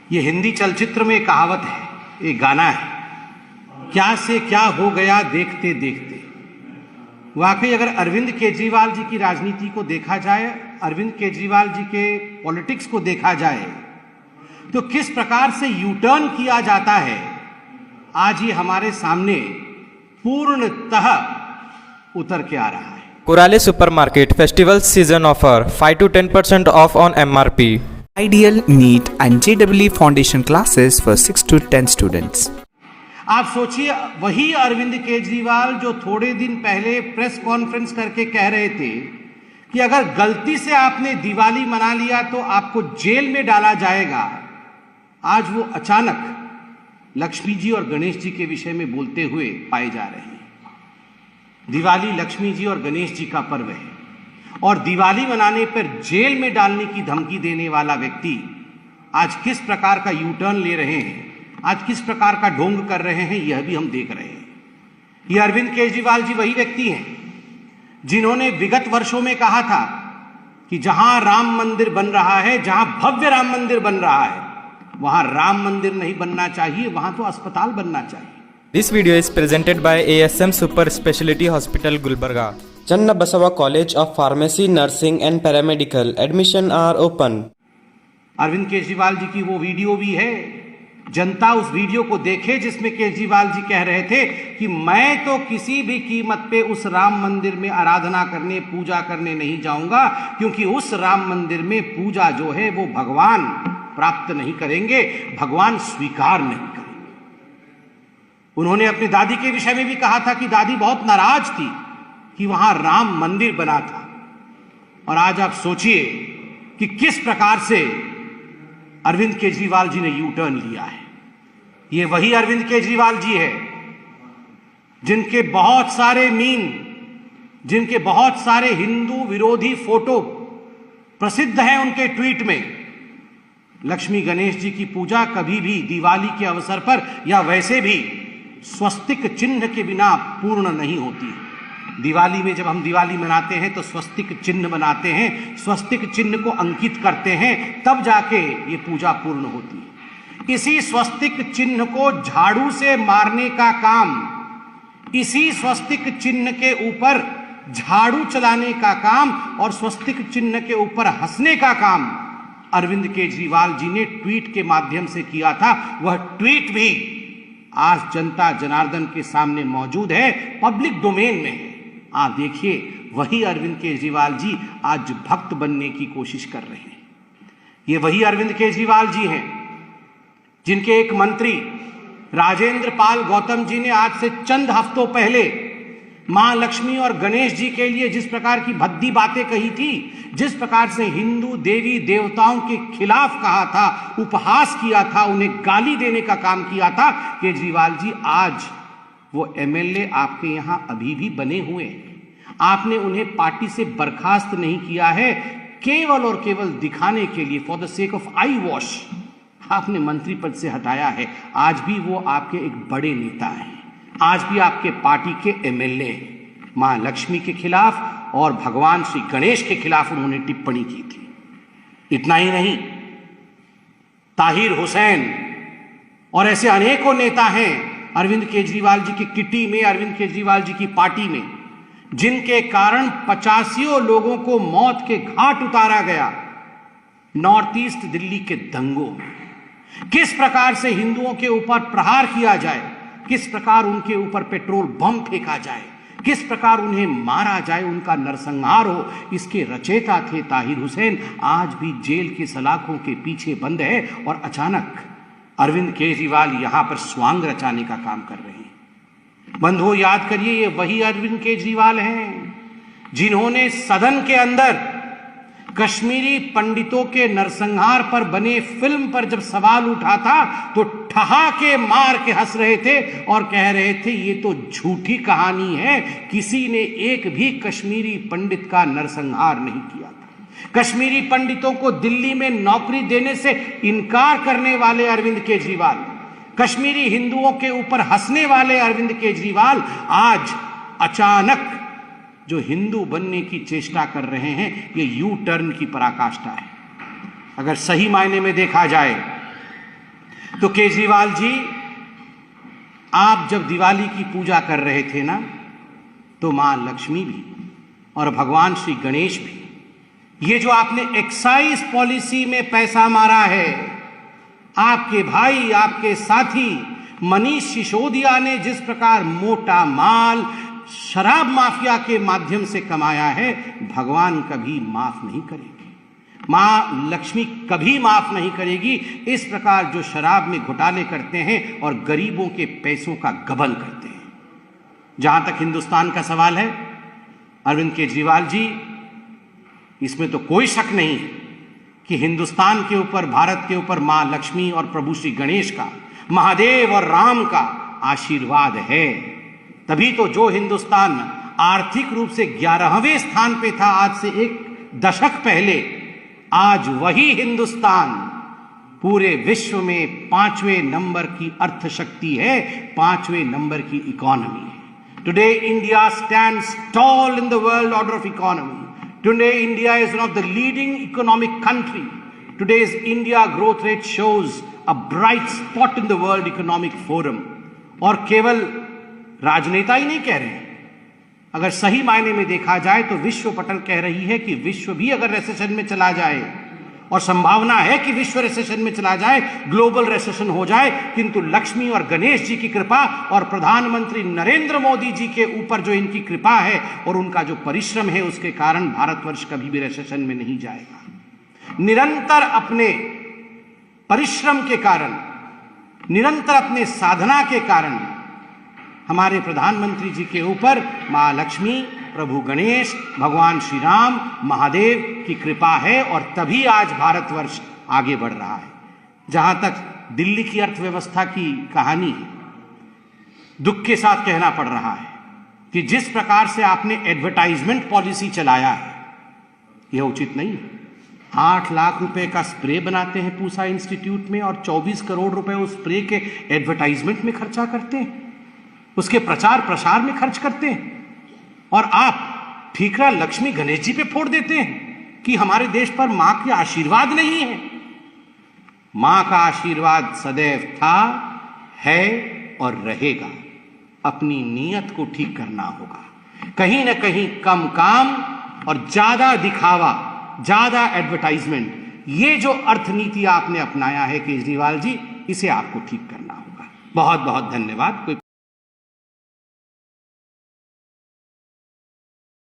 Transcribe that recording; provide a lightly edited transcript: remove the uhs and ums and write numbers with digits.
ये हिंदी चलचित्र में कहावत है, एक गाना है, क्या से क्या हो गया देखते देखते। वाकई अगर अरविंद केजरीवाल जी की राजनीति को देखा जाए, अरविंद केजरीवाल जी के पॉलिटिक्स को देखा जाए, तो किस प्रकार से यू टर्न किया जाता है, आज ये हमारे सामने पूर्णतः उतर के आ रहा है। Kurale Supermarket Festival Season Offer 5 to 10% off on MRP. Ideal, NEET and JEE Foundation classes for 6 to 10 students. आप सोचिए, वही अरविंद केजरीवाल जो थोड़े दिन पहले प्रेस कॉन्फ्रेंस करके कह रहे थे कि अगर गलती से आपने दिवाली मना लिया तो आपको जेल में डाला जाएगा, आज वो अचानक लक्ष्मी जी और गणेश जी के विषय में बोलते हुए पाए जा रहे हैं। दिवाली लक्ष्मी जी और गणेश जी का पर्व है और दिवाली मनाने पर जेल में डालने की धमकी देने वाला व्यक्ति आज किस प्रकार का यू टर्न ले रहे हैं, आज किस प्रकार का ढोंग कर रहे हैं, यह भी हम देख रहे हैं। ये अरविंद केजरीवाल जी वही व्यक्ति हैं जिन्होंने विगत वर्षों में कहा था कि जहां राम मंदिर बन रहा है, जहां भव्य राम मंदिर बन रहा है, वहां राम मंदिर नहीं बनना चाहिए, वहां तो अस्पताल बनना चाहिए। This video is presented by ASM Super Speciality Hospital Gulbarga. Channabasava College of Pharmacy, Nursing and Paramedical. Admission are open. Arvind Kejriwal ji की वो वीडियो भी है, जनता उस वीडियो को देखे जिसमें केजरीवाल जी कह रहे थे कि मैं तो किसी भी कीमत पे उस राम मंदिर में आराधना करने, पूजा करने नहीं जाऊंगा, क्योंकि उस राम मंदिर में पूजा जो है वो भगवान प्राप्त नहीं करेंगे, भगवान स्वीकार नहीं करेंगे। उन्होंने अपनी दादी के विषय में भी कहा था कि दादी बहुत नाराज थी कि वहां राम मंदिर बना था। और आज आप सोचिए कि किस प्रकार से अरविंद केजरीवाल जी ने यू टर्न लिया है। ये वही अरविंद केजरीवाल जी है जिनके बहुत सारे मीम, जिनके बहुत सारे हिंदू विरोधी फोटो प्रसिद्ध हैं उनके ट्वीट में। लक्ष्मी गणेश जी की पूजा कभी भी दिवाली के अवसर पर या वैसे भी स्वस्तिक चिन्ह के बिना पूर्ण नहीं होती। दिवाली में जब हम दिवाली मनाते हैं तो स्वस्तिक चिन्ह बनाते हैं, स्वस्तिक चिन्ह को अंकित करते हैं, तब जाके ये पूजा पूर्ण होती है। इसी स्वस्तिक चिन्ह को झाड़ू से मारने का काम, इसी स्वस्तिक चिन्ह के ऊपर झाड़ू चलाने का काम और स्वस्तिक चिन्ह के ऊपर हंसने का काम अरविंद केजरीवाल जी ने ट्वीट के माध्यम से किया था। वह ट्वीट भी आज जनता जनार्दन के सामने मौजूद है, पब्लिक डोमेन में है। आप देखिए, वही अरविंद केजरीवाल जी आज भक्त बनने की कोशिश कर रहे हैं। ये वही अरविंद केजरीवाल जी हैं जिनके एक मंत्री राजेंद्र पाल गौतम जी ने आज से चंद हफ्तों पहले मां लक्ष्मी और गणेश जी के लिए जिस प्रकार की भद्दी बातें कही थी, जिस प्रकार से हिंदू देवी देवताओं के खिलाफ कहा था, उपहास किया था, उन्हें गाली देने का काम किया था, केजरीवाल जी आज वो एमएलए आपके यहां अभी भी बने हुए हैं। आपने उन्हें पार्टी से बर्खास्त नहीं किया है, केवल और केवल दिखाने के लिए, for the sake of I wash, आपने मंत्री पद से हटाया है। आज भी वो आपके एक बड़े नेता हैं, आज भी आपके पार्टी के एमएलए हैं। मां लक्ष्मी के खिलाफ और भगवान श्री गणेश के खिलाफ उन्होंने टिप्पणी की थी। इतना ही नहीं, ताहिर हुसैन और ऐसे अनेकों नेता हैं अरविंद केजरीवाल जी की किटी में, अरविंद केजरीवाल जी की पार्टी में, जिनके कारण 85 लोगों को मौत के घाट उतारा गया नॉर्थ ईस्ट दिल्ली के दंगों में। किस प्रकार से हिंदुओं के ऊपर प्रहार किया जाए, किस प्रकार उनके ऊपर पेट्रोल बम फेंका जाए, किस प्रकार उन्हें मारा जाए, उनका नरसंहार हो, इसके रचयिता थे ताहिर हुसैन। आज भी जेल की सलाखों के पीछे बंद है और अचानक अरविंद केजरीवाल यहां पर स्वांग रचाने का काम कर रहे हैं। बंधुओं, याद करिए, ये वही अरविंद केजरीवाल हैं जिन्होंने सदन के अंदर कश्मीरी पंडितों के नरसंहार पर बने फिल्म पर जब सवाल उठा था तो ठहाके मार के हंस रहे थे और कह रहे थे ये तो झूठी कहानी है, किसी ने एक भी कश्मीरी पंडित का नरसंहार नहीं किया था। कश्मीरी पंडितों को दिल्ली में नौकरी देने से इनकार करने वाले अरविंद केजरीवाल, कश्मीरी हिंदुओं के ऊपर हंसने वाले अरविंद केजरीवाल आज अचानक जो हिंदू बनने की चेष्टा कर रहे हैं, ये यू टर्न की पराकाष्ठा है। अगर सही मायने में देखा जाए तो केजरीवाल जी, आप जब दिवाली की पूजा कर रहे थे ना, तो मां लक्ष्मी भी और भगवान श्री गणेश भी, ये जो आपने एक्साइज पॉलिसी में पैसा मारा है, आपके भाई, आपके साथी मनीष सिसोदिया ने जिस प्रकार मोटा माल शराब माफिया के माध्यम से कमाया है, भगवान कभी माफ नहीं करेगी, मां लक्ष्मी कभी माफ नहीं करेगी। इस प्रकार जो शराब में घोटाले करते हैं और गरीबों के पैसों का गबन करते हैं। जहां तक हिंदुस्तान का सवाल है, अरविंद केजरीवाल जी, इसमें तो कोई शक नहीं है कि हिंदुस्तान के ऊपर, भारत के ऊपर मां लक्ष्मी और प्रभु श्री गणेश का, महादेव और राम का आशीर्वाद है। तभी तो जो हिंदुस्तान आर्थिक रूप से 11वें स्थान पे था आज से एक दशक पहले, आज वही हिंदुस्तान पूरे विश्व में 5वें नंबर की अर्थशक्ति है, 5वें नंबर की इकोनॉमी है। Today India stands tall in the world order of economy. Today, India is one of the leading economic country. Today's India growth rate shows a bright spot in the World Economic Forum. और केवल राजनेता ही नहीं कह रहे हैं, अगर सही मायने में देखा जाए तो विश्व पटल कह रही है कि विश्व भी अगर रिसेशन में चला जाए, और संभावना है कि विश्व रिसेशन में चला जाए, ग्लोबल रिसेशन हो जाए, किंतु लक्ष्मी और गणेश जी की कृपा और प्रधानमंत्री नरेंद्र मोदी जी के ऊपर जो इनकी कृपा है और उनका जो परिश्रम है, उसके कारण भारतवर्ष कभी भी रिसेशन में नहीं जाएगा। निरंतर अपने परिश्रम के कारण, निरंतर अपने साधना के कारण हमारे प्रधानमंत्री जी के ऊपर मां लक्ष्मी, प्रभु गणेश, भगवान श्री राम, महादेव की कृपा है, और तभी आज भारतवर्ष आगे बढ़ रहा है। जहां तक दिल्ली की अर्थव्यवस्था की कहानी है, दुख के साथ कहना पड़ रहा है कि जिस प्रकार से आपने एडवर्टाइजमेंट पॉलिसी चलाया है, यह उचित नहीं है। 8 लाख रुपए का स्प्रे बनाते हैं पूसा इंस्टीट्यूट में और 24 करोड़ रुपए उस स्प्रे के एडवर्टाइजमेंट में खर्चा करते हैं, उसके प्रचार प्रसार में खर्च करते हैं, और आप ठीकरा लक्ष्मी गणेश जी पे फोड़ देते हैं कि हमारे देश पर मां के आशीर्वाद नहीं है। मां का आशीर्वाद सदैव था, है और रहेगा। अपनी नीयत को ठीक करना होगा। कहीं ना कहीं कम काम और ज्यादा दिखावा, ज्यादा एडवर्टाइजमेंट, ये जो अर्थनीति आपने अपनाया है केजरीवाल जी, इसे आपको ठीक करना होगा। बहुत बहुत धन्यवाद।